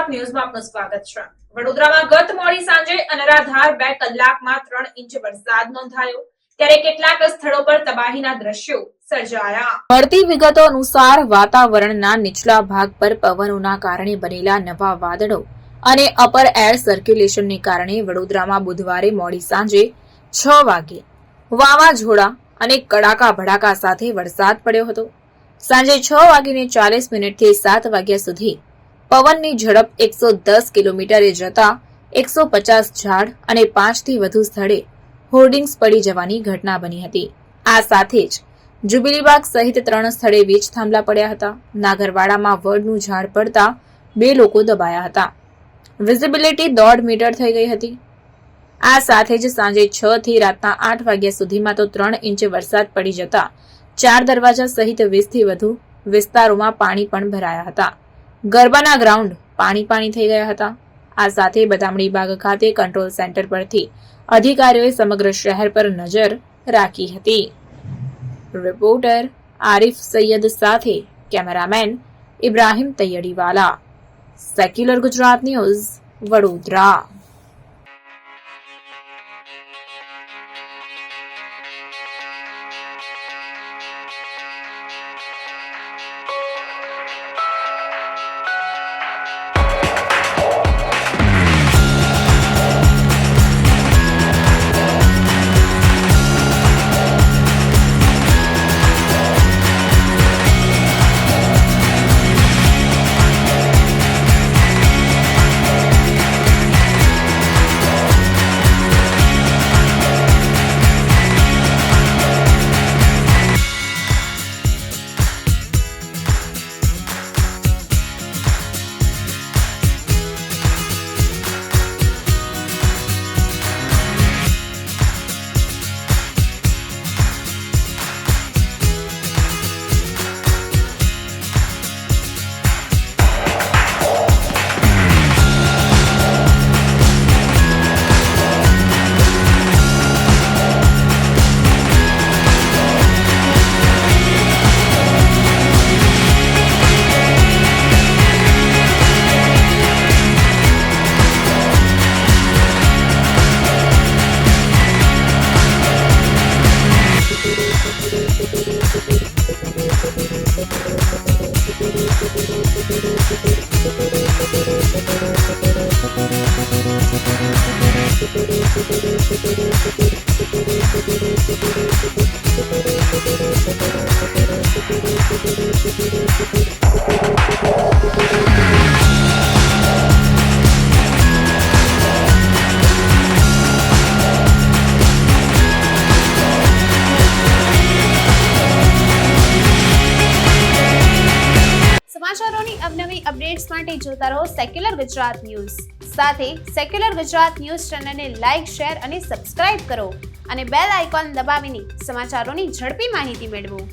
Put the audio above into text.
ગુજરાત ન્યૂઝમાં આપનું સ્વાગત છે। વડોદરામાં ગત મોડી સાંજે અનરાધાર 2 કલાકમાં 3 ઇંચ વરસાદ નોંધાયો, ત્યારે કેટલાક સ્થળો પર તબાહીના દ્રશ્યો સર્જાયા। મળતી વિગતો અનુસાર વાતાવરણના નીચલા ભાગ પર પવનોના કારણે બનેલા નવા વાદળો અને અપર એર સર્ક્યુલેશનને કારણે વડોદરામાં બુધવારે મોડી સાંજે 6 વાગે વાવાઝોડા અને કડાકા ભડાકા સાથે વરસાદ પડ્યો હતો। સાંજે 6:40 થી 7 વાગ્યા સુધી પવનની ઝડપ 110 કિલોમીટરે જતા 150 ઝાડ અને 5 થી વધુ સ્થળે હોર્ડિંગ્સ પડી જવાની ઘટના બની હતી। આ સાથે જ જુબિલીબાગ સહિત 3 સ્થળે વીજ થાંભલા પડ્યા હતા। નાગરવાડામાં વડનું ઝાડ પડતા 2 લોકો દબાયા હતા। વિઝિબિલિટી 1.5 મીટર થઈ ગઈ હતી। આ સાથે જ સાંજે 6 થી રાતના 8 વાગ્યા સુધીમાં તો 3 ઇંચ વરસાદ પડી જતા 4 દરવાજા સહિત 20 થી વધુ વિસ્તારોમાં પાણી પણ ભરાયા હતા। ગરબાના ગ્રાઉન્ડ પાણી થઈ ગયા હતા। આ સાથે બદામડી બાગ ખાતે કંટ્રોલ સેન્ટર પરથી અધિકારીઓએ સમગ્ર શહેર પર નજર રાખી હતી। રિપોર્ટર આરિફ સૈયદ સાથે cameraman Ibrahim Taiyadiwala, secular Gujarat news, Vadodara. સમાચારોની અવનવી અપડેટ્સ માટે જોતા રહો સેક્યુલર ગુજરાત ન્યૂઝ। સાથે સેક્યુલર ગુજરાત ન્યૂઝ ચેનલને લાઇક, શેર અને સબસ્ક્રાઇબ કરો અને બેલ આઇકોન દબાવીને સમાચારોની ઝડપી માહિતી મેળવો।